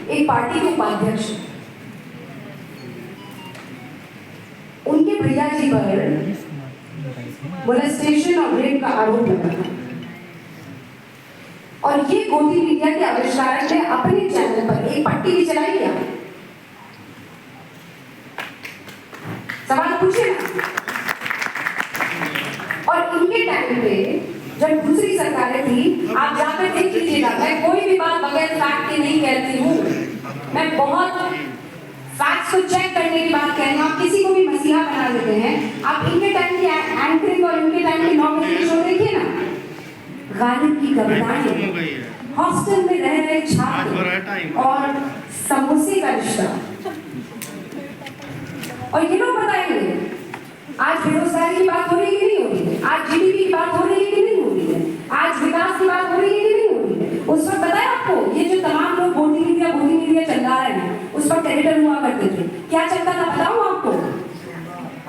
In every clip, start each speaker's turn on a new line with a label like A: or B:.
A: एक पार्टी के उपाध्यक्ष, उनके भैया जी पर मोलेस्टेशन और रेप का आरोप लगा और ये गोदी मीडिया के आविष्कारक ने अपने चैनल पर एक पट्टी भी चलाई क्या? सवाल पूछे ना। और इनके टाइम पे जब दूसरी सरकारें थी, आप जाकर देख लीजिएगा, मैं कोई भी बात बगैर फैक्ट के नहीं कहती हूँ, मैं बहुत फैक्ट्स को चेक करने की बात कह रही हूँ। आप किसी को भी मसीहा बना देते हैं। आप इनके टाइम की एंकरिंग और इनके टाइम की नॉमिनेशन शो देखिए ना, गालिब की कविताएं, हॉस्टल में रह रहे छात्र और समोसे का रिश्ता, और ये लोग बताएंगे आज बेरोजगारी की बात हो रही है कि नहीं हो रही है, आज जीडीपी की बात हो रही है कि नहीं हो रही है, आज विकास की बात हो रही है कि नहीं हो रही है। उस वक्त बताया आपको, ये जो तमाम लोग गोदी मीडिया चला रहे हैं, उस वक्त टेरिटर हुआ करते थे, क्या चलता था बताऊं आपको?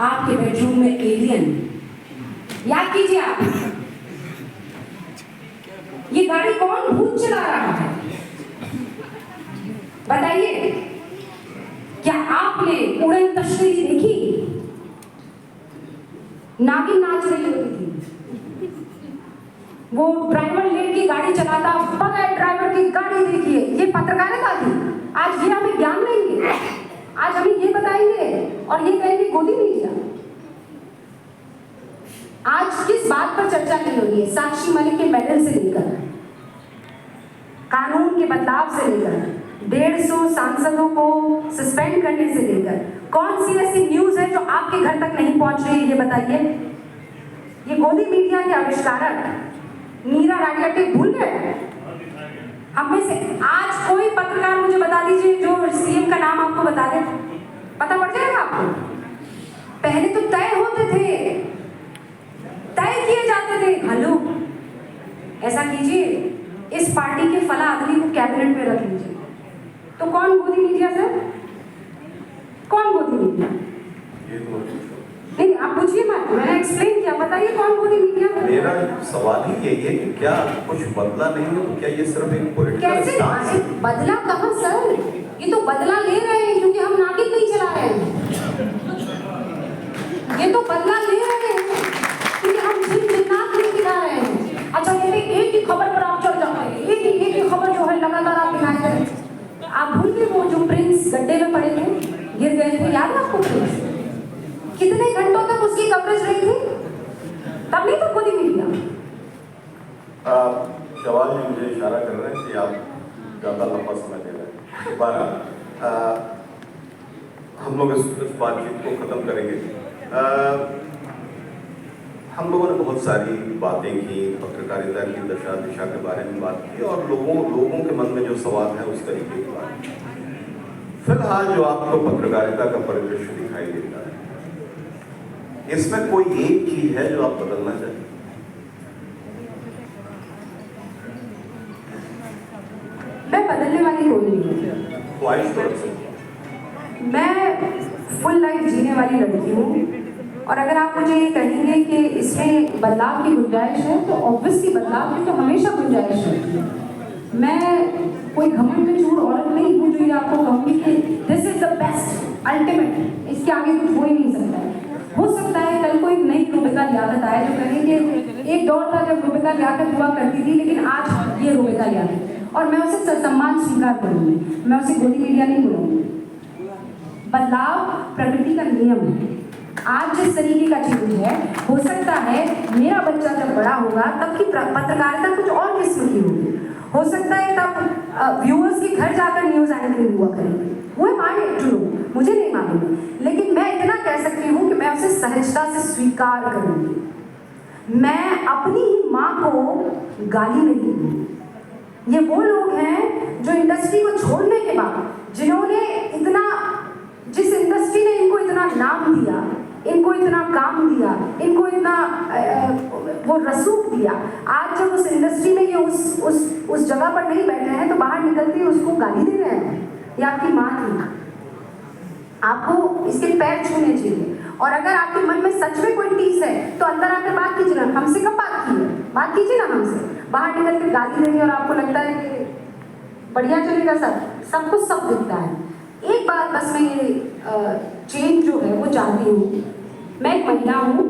A: आपके बेडरूम में एलियन, याद कीजिए आप, ये गाड़ी कौन भूत चला रहा है बताइए? क्या आपने उड़न तश्तरी देखी? नागिन नाच रही होती थी, वो ड्राइवर लेट की गाड़ी चलाता, बगैर ड्राइवर की गाड़ी देखिए, ये पत्रकारिता थी। आज ये हमें ज्ञान देंगे, आज हमें ये बताएंगे और ये कहेंगे गोदी मीडिया। आज किस बात पर चर्चा नहीं हो रही है? साक्षी मलिक के मेडल से लेकर, कानून के बदलाव से लेकर, 150 सांसदों को सस्पेंड करने से लेकर, कौन सी ऐसी न्यूज है जो आपके घर तक नहीं पहुंच रही है? ये बताइए। ये गोदी मीडिया के आविष्कारक मीरा राडियाटे भूल गए? हम में से आज कोई पत्रकार मुझे बता दीजिए जो सीएम का नाम आपको बता दे, पता पड़ जाएगा आपको। पहले तो तय होते थे, तय किए जाते थे। हेलो, ऐसा कीजिए, इस पार्टी के फला आदमी को कैबिनेट में रख लीजिए, तो कौन गोदी मीडिया सर? कौन गोदी मीडिया? नहीं, आप पूछिए मत, मैंने एक्सप्लेन किया, बताइए कौन गोदी मीडिया?
B: मेरा सवाल ही यही है कि क्या कुछ बदला नहीं है, तो क्या ये सिर्फ एक पॉलिटिकल स्टांस है?
A: बदला कहाँ सर? ये तो बदला ले रहे हैं क्योंकि हम नागिन नहीं चला रहे हैं। ये तो बदला ले रहे हैं क्योंकि हम जिन्नात नहीं दिखा रहे हैं। अच्छा, ये एक ही खबर पर आप चल जाओगे, एक ही खबर जो है लगातार आप दिखाए करें। आप भूल गए वो जो प्रिंस गड्ढे में पड़े थे, गिर गए थे, याद है आपको? प्रिंस कितने घंटों तक उसकी कवरेज रही थी? तब नहीं तो गोदी मीडिया।
B: सवाल में मुझे इशारा कर रहे हैं कि आप ज़्यादा लंबा समय दे रहे हैं। दोबारा हम लोग इस बातचीत को ख़त्म करेंगे। हम लोगों ने बहुत सारी बातें की, पत्रकारिता की दशा दिशा के बारे में बात की और लोगों के मन में जो सवाल है उस तरीके की बात की। फिलहाल जो आपको पत्रकारिता का परिदृश्य दिखाई देता है, इसमें कोई एक चीज है जो आप बदलना चाहते हैं?
A: मैं बदलने वाली कोई नहीं हूँ।
B: ख्वाहिश तो
A: मैं फुल लाइफ जीने वाली लड़की हूँ और अगर आप मुझे ये कहेंगे कि इसमें बदलाव की गुंजाइश है तो ऑब्वियसली बदलाव की तो हमेशा गुंजाइश है। मैं कोई घमंड में चूर औरत नहीं हूँ जो ये आपको कहूँगी कि this is the best ultimate, इसके आगे कुछ हो ही नहीं सकता है। हो सकता है कल को एक नई रूबिका लियाकत आए जो कहेंगे एक दौर था जब रूबिका लियाकत हुआ करती थी लेकिन आज ये रूबिका लियाकत, और मैं उसे सम्मान स्वीकार करूँगी, मैं उसे गोदी मीडिया नहीं बुलाऊंगी। बदलाव प्रकृति का नियम है। आज जिस तरीके का चीज है, हो सकता है मेरा बच्चा जब बड़ा होगा तब की पत्रकारिता कुछ और किस्म की होगी। हो सकता है तब व्यूअर्स के घर जाकर न्यूज एंकरिंग हुआ करेंगे, वो माने जो मुझे नहीं मालूम, लेकिन मैं इतना कह सकती हूँ कि मैं उसे सहजता से स्वीकार करूँगी। मैं अपनी ही माँ को गाली नहीं दूँगी। ये वो लोग हैं जो इंडस्ट्री को छोड़ने के बाद जिन्होंने इतना, जिस इंडस्ट्री ने इनको इतना नाम दिया, इनको इतना काम दिया, इनको इतना वो रसूख दिया, आज जब उस इंडस्ट्री में ये उस जगह पर नहीं बैठे हैं तो बाहर निकलते ही उसको गाली दे रहे हैं। ये आपकी माँ थी, आपको इसके पैर छूने चाहिए। और अगर आपके मन में सच में कोई टीस है तो अंदर आकर बात कीजिए ना, हमसे कब बात की है? बात कीजिए ना हमसे। बाहर निकल के गाली देंगे और आपको लगता है कि बढ़िया चलेगा सब कुछ सब दिखता है। एक बात बस मैं ये चेंज जो है वो चाहती हूँ। मैं एक महिला हूँ,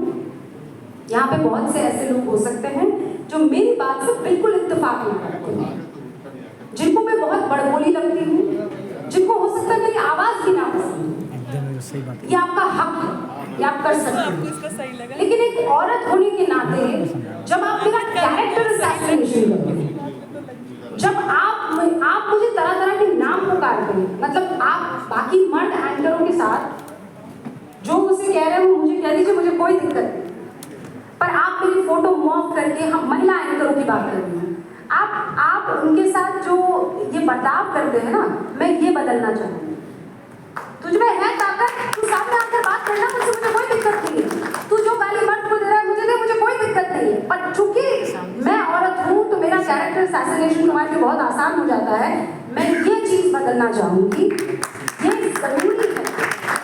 A: यहाँ पे बहुत से ऐसे लोग हो सकते हैं जो मेरी बात से बिल्कुल इत्तेफाक नहीं करते हैं, जिनको मैं बहुत बड़बोली लगती हूँ, जिनको हो सकता है मेरी आवाज़ भी ना पसंद है। ये आपका हक है, ये आप कर सकते हैं। लेकिन एक औरत होने के नाते जब आप मेरा कैरेक्टर असैसिनेशन करते हैं, जब आप मुझे तरह तरह के नाम पुकारते हैं, मतलब आप बाकी मर्द एंकरों के साथ जो मुझसे कह रहे हैं वो मुझे कह दीजिए, मुझे कोई दिक्कत नहीं, पर आप मेरी फोटो मॉफ करके हम महिला एंकरों की बात कर रही हैं, आप उनके साथ जो ये बर्ताव करते हैं ना, मैं ये बदलना चाहूँगी। तुझ में है ताकत, तू सामने आकर बात करना, मुझे कोई दिक्कत नहीं है। तू जो गाली मर्द को दे रहा है मुझे दे, मुझे कोई दिक्कत नहीं है। पर चूंकि मैं औरत हूँ तो मेरा कैरेक्टर असैसिनेशन तुम्हारे लिए बहुत आसान हो जाता है। मैं ये चीज़ बदलना चाहूँगी, ये ज़रूरी है,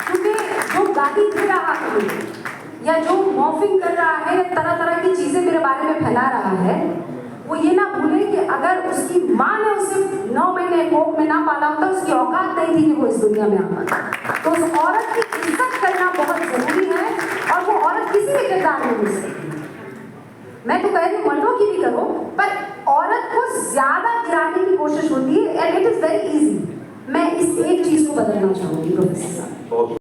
A: क्योंकि जो गाली दे रहा है या जो मॉर्फिंग कर रहा है या तरह तरह की चीज़ें मेरे बारे में फैला रहा है, वो ये ना भूले कि अगर उसकी माँ ने उसे 9 महीने कोख में ना पाला होता, उसकी औकात नहीं थी कि वो इस दुनिया में आ पाता। तो उस औरत की इज्जत करना बहुत जरूरी है, और वो औरत किसी भी किरदार में मिल सकती है। मैं तो कह रही हूँ मर्दों की भी करो, पर औरत को ज्यादा गिराने की कोशिश होती है, and it is very easy. मैं इस एक चीज को बदलना चाहूंगी प्रोफेसर साहब।